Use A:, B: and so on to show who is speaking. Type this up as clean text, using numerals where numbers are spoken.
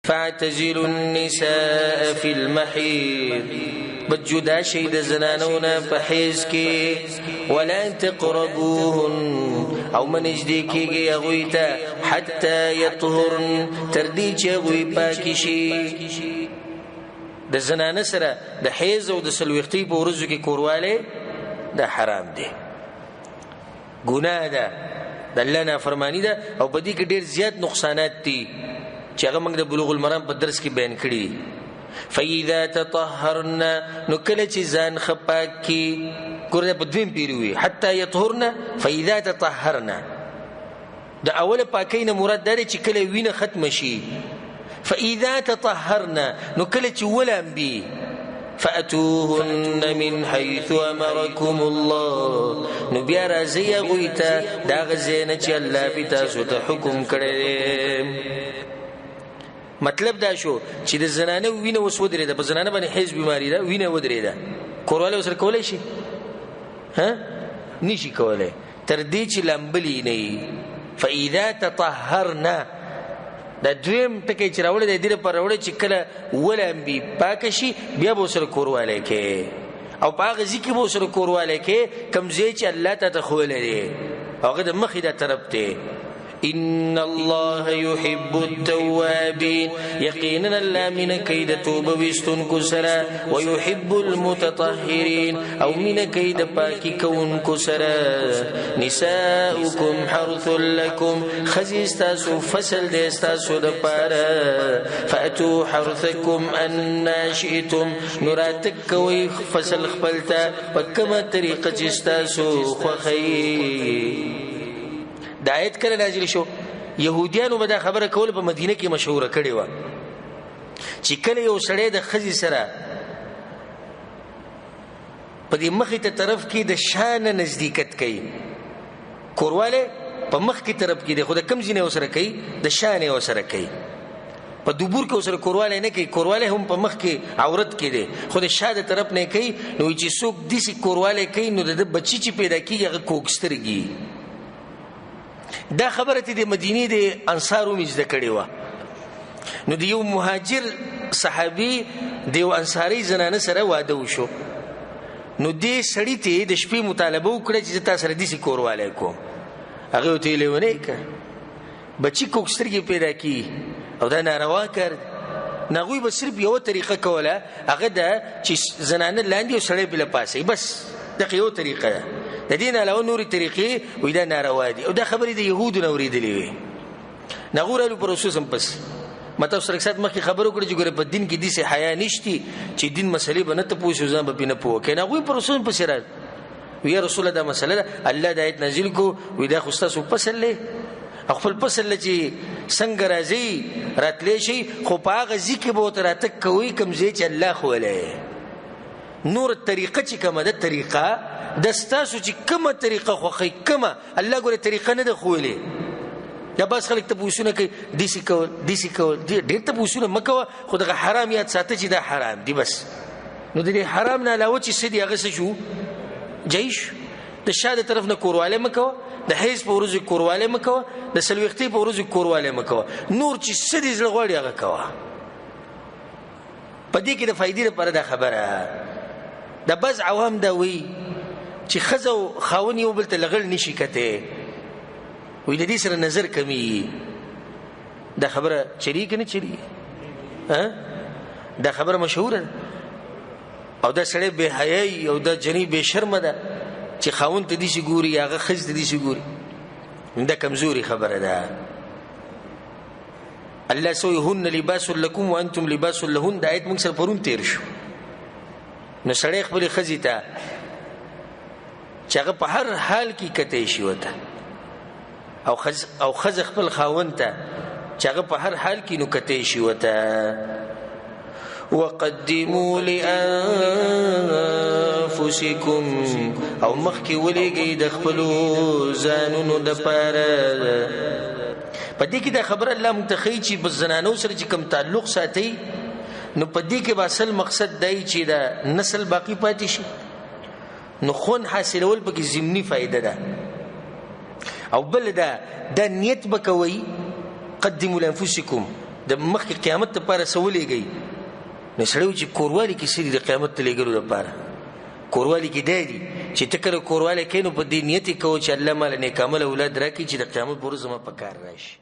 A: فاعتزلوا النساء في المحيض بجدا شید زنانونا پحیز کی ولا تقربوهن او منجدی کیگی اغویتا حتی یطهرن تردی چه اغوی پاکشی. د زنانه سره د حیض او د سلوختی په ورځو کې کورواله دا حرام دی، ګناه ده، د الله نافرمانی ده او په دې کې ډیر زیات نقصانات دي چې هغه موږ د بلوغ المرام په درس کې بیان کړی. فاذا تطهرن نو کله چې ځان خپاک کی ګوره په دویم پیروي حتی یطهرن فاذا تطهرن د اوله پاکینه مراد ده چې کله وینه ختم شي. فاذا تطهرن نو کله چې ولم بي فاتوهن من حيث امركم الله نو بیا راځي غویته دا غزنه چې الله به تاسو ته حکم کړی. مطلب دا شو چې د زنانه وینه وس ودرې ده، په زنانه باندې حیض بیماری ده، وینه ودرې ده، کورواله وسره کولای شي؟ نشي کولای تر دې چې لمبلی نه. فاذا تطهرنا دا دویم ټکی چې راوړی د دې پر راوړی چې کله ولم بي پاک شي بیا به سره کورواله کې او پاک ځکه به سره کورواله کې کمزې چې الله ته خولې دي هغه د مخې د طرف ته. ان الله يحب التوابين يقينا الله من كيد توبه وستن كسرا ويحب المتطهرين او من كيد باقي كون كسرا. نساؤكم حرث لكم خزيستاسو فصل ديستاسو دپارا فاتوا حرثكم ان شئتم نراتك کوي فصل خپلتا پکمه طریقه جستاسو خوخي. دا آیت کله نازل شو؟ يهوديانو به دا خبره کول په مدینه کې مشهوره کړي و چې کله یو سړی د خزي سره په دې مخې ته طرف کې د شان نزدېکت کوي، کورواله په مخ کې طرف کې د خود کم ځینې وسره کوي، د شان وسره کوي، په دبور کې وسره کورواله نه کوي، کورواله هم په مخ کې عورت کې دي خو د شاده طرف نه کوي. نو چې څوک دسی کورواله کوي نو د بچی چې پیدا کیږي هغه کوکسترګي. دا خبره ته د مدینه د انصارو مزده کړي و. نو د یو مهاجر صحابي د یو انصاري زنانه سره واده وشو. نو دې سړی ته د شپې مطالبه وکړه چې تاسو سره دسی کورواله کوم. هغه ته لیونه ک بچی کوکسترګي پیدا کی او دا ناروا کړ. نغوی به صرف یو طریقه کوله هغه دا چې زنانه لاندې او سړی بل پاسي بس دغه یو طریقه ده. د دین علاوه نوري طریقې وې دا ناروا دي او دا خبرې د يهودو نوریدلې وي. نغور له پروسس هم پس مته سره سات مخکې خبرو کړې چې ګوره په دین کې دې سه حیا نشتی چې دین مسلې به نه ته پوښو ځم به نه پوه کنه غوي پروسس په سره وی رسول الله دا مسله الله د آیت نازل کو وې دا خو تاسو پسلې خپل پسل چې څنګه راځي راتلې شي خو په هغه ځکه به تراته کوي کمزې چې الله خوله نور طریقه چې کومه ده طریقه دستاسو چې کومه طریقه خوخی کومه الله ګوره طریقه نه ده خولې. یا بس خلک ته پوښتنه کوي دیسی کول ډېر ته پوښتنه مکوه خو دغه حرام یاد ساته چې دا حرام دی بس. نو د حرام نه علاوه چې سدي هغه څه شو جيش د شاده طرف نه کورواله مکوه، د حیض په ورځ کورواله مکوه، د سلوختی په ورځ کورواله مکوه، نور چې سدي زړه غوړي هغه کوه. په دې کې د فائدې لپاره دا خبره د بعض عوام دا وی چې خزو خاوني او بل ته لغړ نشي کته وې د دې سره نظر کمی. دا خبره چری کنه چری دا خبره مشهوره او دا سړی به حیاي او دا جنی به شرم ده چې خاون ته دي شي ګوري هغه خز ته دي شي ګوري. دا کمزوري خبره ده. الله سويهن لباس لكم وانتم لباس لهن دا آیت موږ سره پرون تیر شو. نو سړی خپل خزي ته چې هغه په هر حال کې کته شي وته او خز خپل خاون ته چې هغه په هر حال کې نو کته شي وته. وقدموا لانفسکم او مخکې ولېږئ د خپلو ځانونو دپاره. په دې کې دا خبره الله متخی چې په زنانو سره چې کوم تعلق ساتي نو په دې کې به اصل مقصد دی چې دا نسل باقی پاتې شي. نو خون حاصلول پکې ضمنی فائدہ ده. او بل دا نیت بکوي قدموا لانفسکم د مخکې قیامت لپاره څه ولېږئ نو سړی چې کوروالي کې څه دي د قیامت ته لېږلو لپاره کوروالي کې دا دي چې ته کله کوروالی کوې نو په دې نیت یې کوه چې الله ماله نیک عمله اولاد راکړي چې د قیامت په ورځ زما په کار راشي